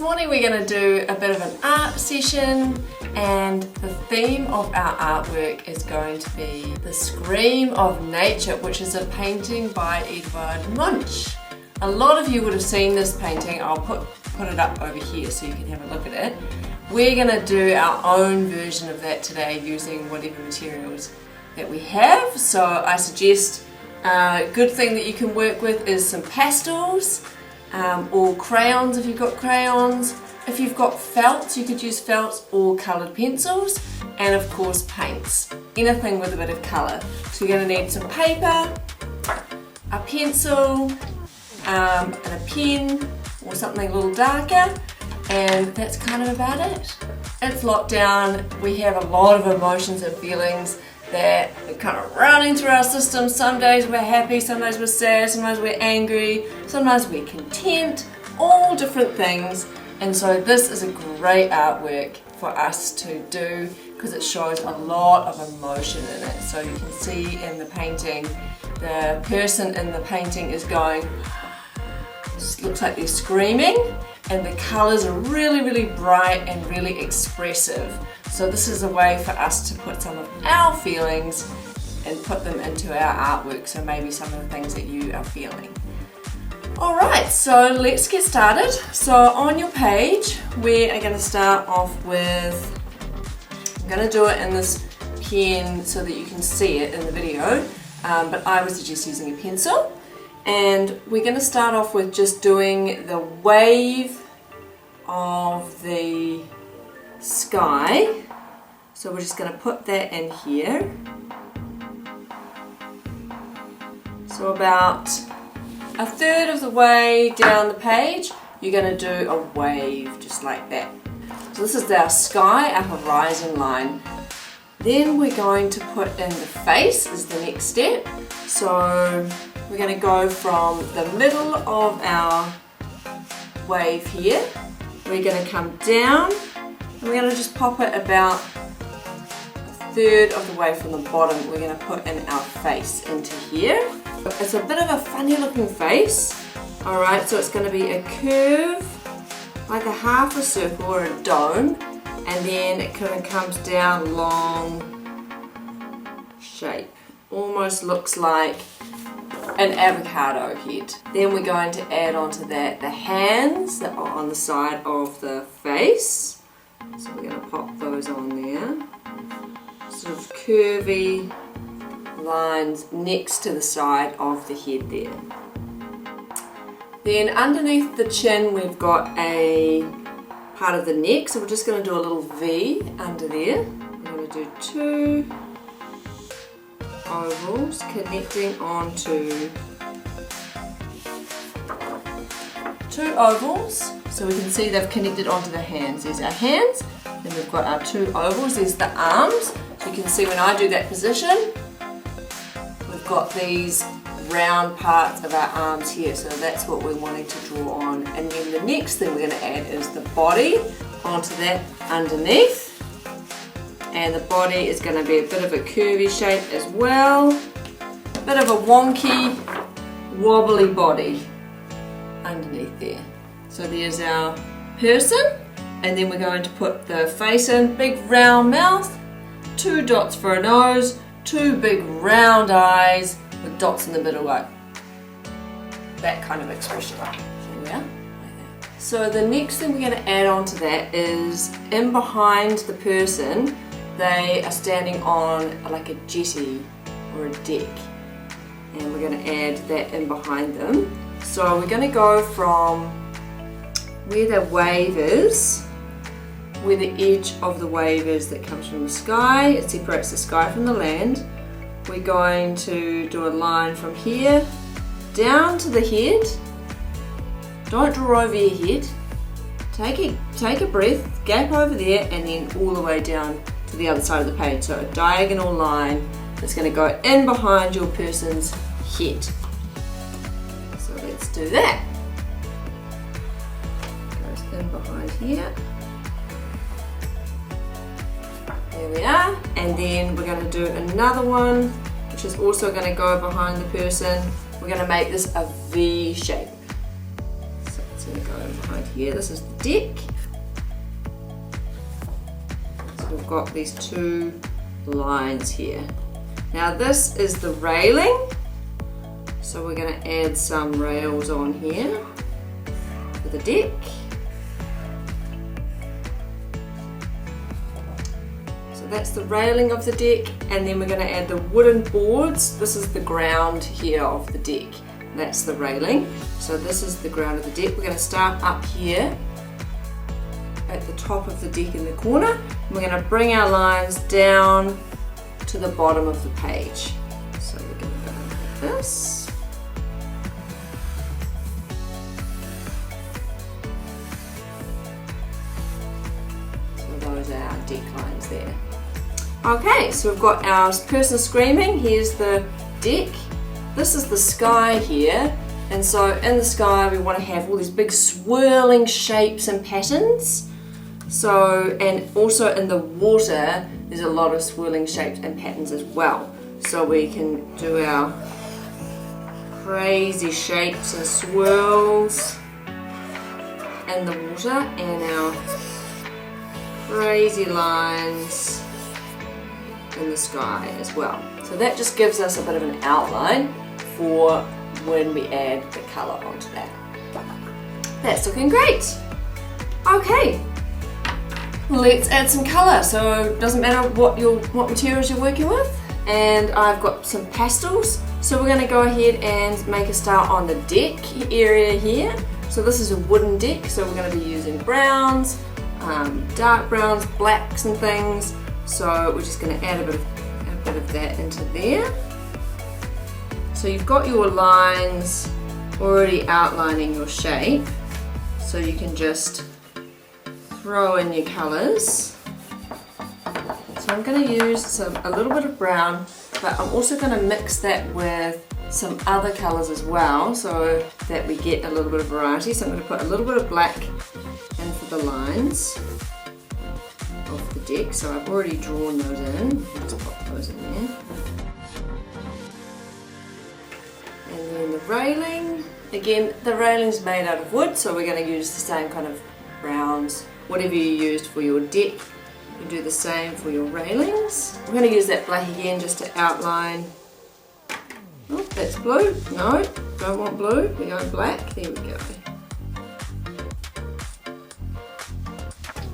morning we're going to do a bit of an art session, and the theme of our artwork is going to be The Scream of Nature, which is a painting by Edvard Munch. A lot of you would have seen this painting. I'll put it up over here so you can have a look at it. We're going to do our own version of that today using whatever materials that we have. So I suggest a good thing that you can work with is some pastels or crayons if you've got crayons. If you've got felts, you could use felts or coloured pencils, and of course paints. Anything with a bit of colour. So you're going to need some paper, a pencil, and a pen or something a little darker, and that's kind of about it. It's lockdown. We have a lot of emotions and feelings that are kind of running through our system. Some days we're happy, some days we're sad, sometimes we're angry, sometimes we're content, all different things. And so this is a great artwork for us to do because it shows a lot of emotion in it. So you can see in the painting, the person in the painting is going, it looks like they're screaming, and the colours are really, really bright and really expressive. So this is a way for us to put some of our feelings and put them into our artwork, so maybe some of the things that you are feeling. Alright, so let's get started. So on your page, we are going to start off with, I'm going to do it in this pen so that you can see it in the video, but I would suggest using a pencil. And we're going to start off with just doing the wave of the sky. So we're just going to put that in here. So about a third of the way down the page, you're going to do a wave just like that. So this is our sky, our horizon line. Then we're going to put in the face is the next step. So we're going to go from the middle of our wave here. We're going to come down and we're going to just pop it about a third of the way from the bottom. We're going to put in our face into here. It's a bit of a funny looking face. Alright, so it's going to be a curve, like a half a circle or a dome, and then it kind of comes down long shape. Almost looks like an avocado head. Then we're going to add onto that the hands that are on the side of the face. So we're going to pop those on there. Sort of curvy lines next to the side of the head there. Then underneath the chin we've got a part of the neck, so we're just going to do a little V under there. We're going to do two ovals connecting onto two ovals, so we can see they've connected onto the hands. There's our hands, then we've got our two ovals, there's the arms. So you can see when I do that position, we've got these round parts of our arms here, so that's what we're wanting to draw on. And then the next thing we're going to add is the body onto that underneath. And the body is going to be a bit of a curvy shape as well. A bit of a wonky, wobbly body underneath there. So there's our person, and then we're going to put the face in, big round mouth, two dots for a nose, two big round eyes with dots in the middle, like that kind of expression. There we are, like that. So the next thing we're going to add on to that is in behind the person, they are standing on like a jetty or a deck, and we're going to add that in behind them. So we're going to go from where the wave is, where the edge of the wave is that comes from the sky, it separates the sky from the land. We're going to do a line from here down to the head. Don't draw over your head. Take a breath, gap over there, and then all the way down to the other side of the page. So a diagonal line that's going to go in behind your person's head. So let's do that. Goes in behind here. There we are. And then we're going to do another one, which is also going to go behind the person. We're going to make this a V shape. So it's just going to go behind here. This is the deck. So we've got these two lines here. Now this is the railing. So we're going to add some rails on here for the deck. So that's the railing of the deck, and then we're going to add the wooden boards. This is the ground here of the deck. That's the railing. So this is the ground of the deck. We're going to start up here at the top of the deck in the corner. We're going to bring our lines down to the bottom of the page. So we're going to go like this. So those are our deck lines there. Okay, so we've got our person screaming. Here's the deck. This is the sky here. And so in the sky we want to have all these big swirling shapes and patterns. So, and also in the water there's a lot of swirling shapes and patterns as well. So we can do our crazy shapes and swirls in the water and our crazy lines in the sky as well. So that just gives us a bit of an outline for when we add the colour onto that. That's looking great. Okay, let's add some colour. So it doesn't matter what materials you're working with. And I've got some pastels. So we're going to go ahead and make a start on the deck area here. So this is a wooden deck, so we're going to be using browns, dark browns, blacks and things. So we're just going to add a bit of that into there. So you've got your lines already outlining your shape, so you can just throw in your colours. So I'm going to use a little bit of brown, but I'm also going to mix that with some other colours as well, so that we get a little bit of variety. So I'm going to put a little bit of black in for the lines of the deck. So I've already drawn those in. I'll just pop those in there. And then the railing. Again, the railing's made out of wood, so we're going to use the same kind of browns. Whatever you used for your deck, you do the same for your railings. We're going to use that black again just to outline. Oh, that's blue. No, don't want blue. We go black. There we go.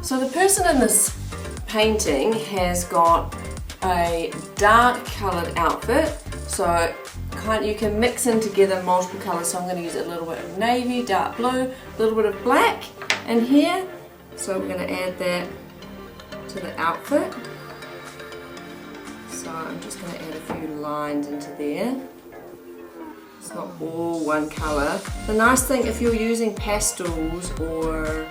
So the person in this painting has got a dark coloured outfit. So you can mix in together multiple colours. So I'm going to use a little bit of navy, dark blue, a little bit of black in here. So we're going to add that to the outfit. So I'm just going to add a few lines into there. It's not all one colour. The nice thing, if you're using pastels, or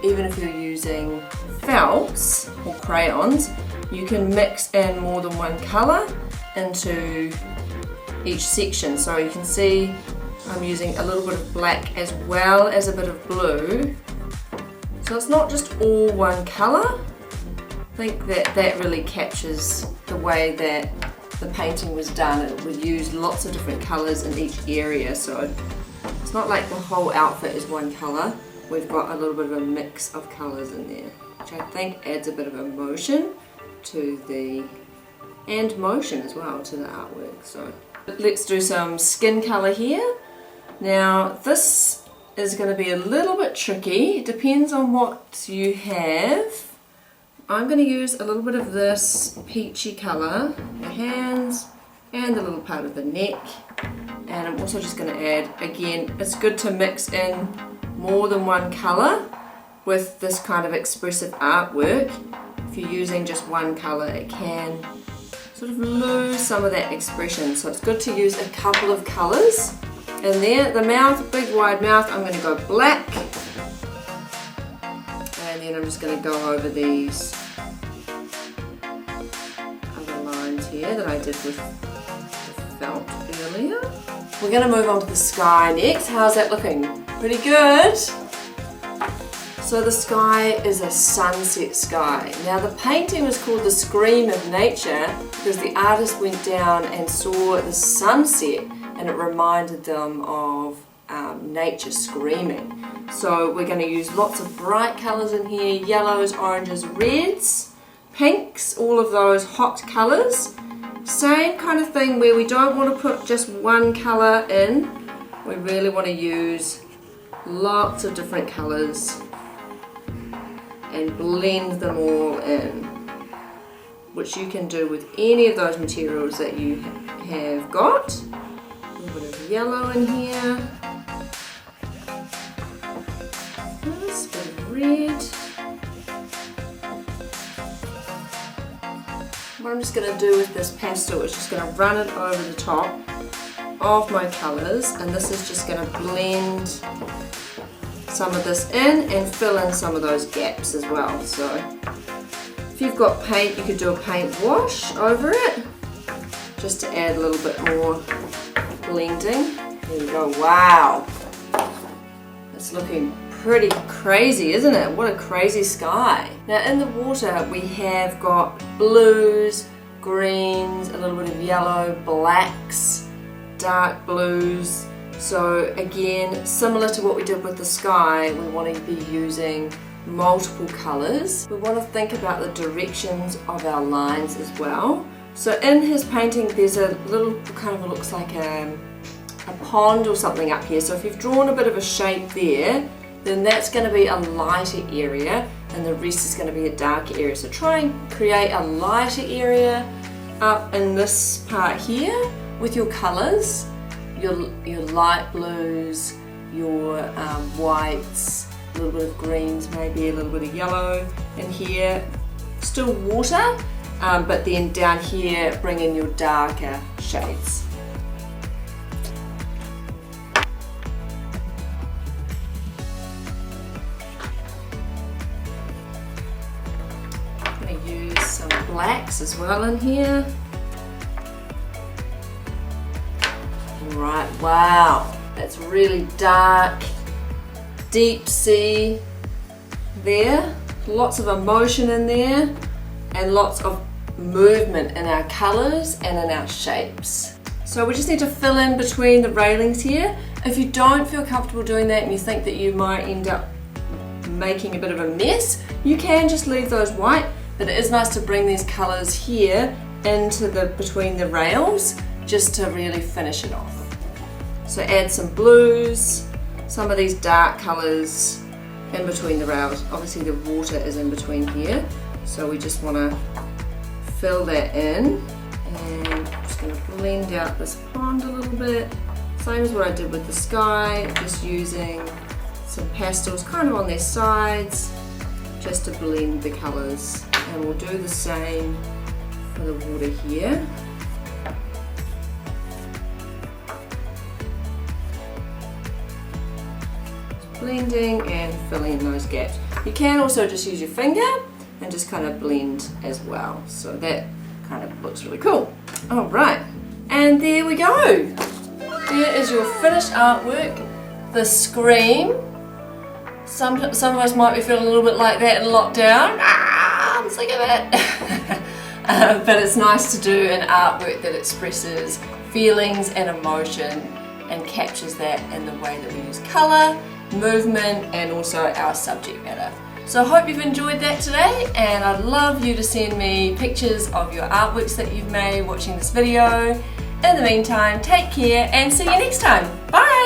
even if you're using felts or crayons, you can mix in more than one colour into each section. So you can see I'm using a little bit of black as well as a bit of blue. So it's not just all one colour. I think that really captures the way that the painting was done. We used lots of different colours in each area, so it's not like the whole outfit is one colour. We've got a little bit of a mix of colours in there, which I think adds a bit of emotion to and motion as well to the artwork. So let's do some skin colour here. Now this is going to be a little bit tricky. It depends on what you have. I'm going to use a little bit of this peachy colour, the hands and the little part of the neck. And I'm also just going to add, again, it's good to mix in more than one colour with this kind of expressive artwork. If you're using just one colour, it can sort of lose some of that expression. So it's good to use a couple of colours. And there, the mouth, big wide mouth, I'm going to go black. And then I'm just going to go over these other lines here that I did with the felt earlier. We're going to move on to the sky next. How's that looking? Pretty good. So the sky is a sunset sky. Now the painting was called The Scream of Nature because the artist went down and saw the sunset and it reminded them of nature screaming. So we're going to use lots of bright colours in here, yellows, oranges, reds, pinks, all of those hot colours. Same kind of thing where we don't want to put just one colour in, we really want to use lots of different colours and blend them all in, which you can do with any of those materials that you have got. A little bit of yellow in here, this bit of red. What I'm just going to do with this pastel is just going to run it over the top of my colours, and this is just going to blend some of this in and fill in some of those gaps as well. So if you've got paint, you could do a paint wash over it just to add a little bit more blending. There we go. Wow, it's looking pretty crazy, isn't it? What a crazy sky. Now in the water we have got blues, greens, a little bit of yellow, blacks, dark blues. So again, similar to what we did with the sky, we want to be using multiple colours. We want to think about the directions of our lines as well. So in his painting there's a little kind of looks like a pond or something up here. So if you've drawn a bit of a shape there, then that's going to be a lighter area and the rest is going to be a darker area. So try and create a lighter area up in this part here with your colours, your light blues, your whites, a little bit of greens, maybe a little bit of yellow in here. Still water, but then down here bring in your darker shades. Use some blacks as well in here. Right, wow, that's really dark, deep sea there. Lots of emotion in there and lots of movement in our colours and in our shapes. So we just need to fill in between the railings here. If you don't feel comfortable doing that and you think that you might end up making a bit of a mess, you can just leave those white. But it is nice to bring these colours here into between the rails just to really finish it off. So add some blues, some of these dark colours in between the rails. Obviously the water is in between here, so we just want to fill that in. And I'm just going to blend out this pond a little bit. Same as what I did with the sky, just using some pastels kind of on their sides just to blend the colours. And we'll do the same for the water here. Blending and filling in those gaps. You can also just use your finger and just kind of blend as well. So that kind of looks really cool. All right, and there we go. There is your finished artwork, the Scream. Some of us might be feeling a little bit like that in lockdown. I'm sick of it. But it's nice to do an artwork that expresses feelings and emotion and captures that in the way that we use colour, movement, and also our subject matter. So I hope you've enjoyed that today, and I'd love you to send me pictures of your artworks that you've made watching this video. In the meantime, take care and see you next time. Bye!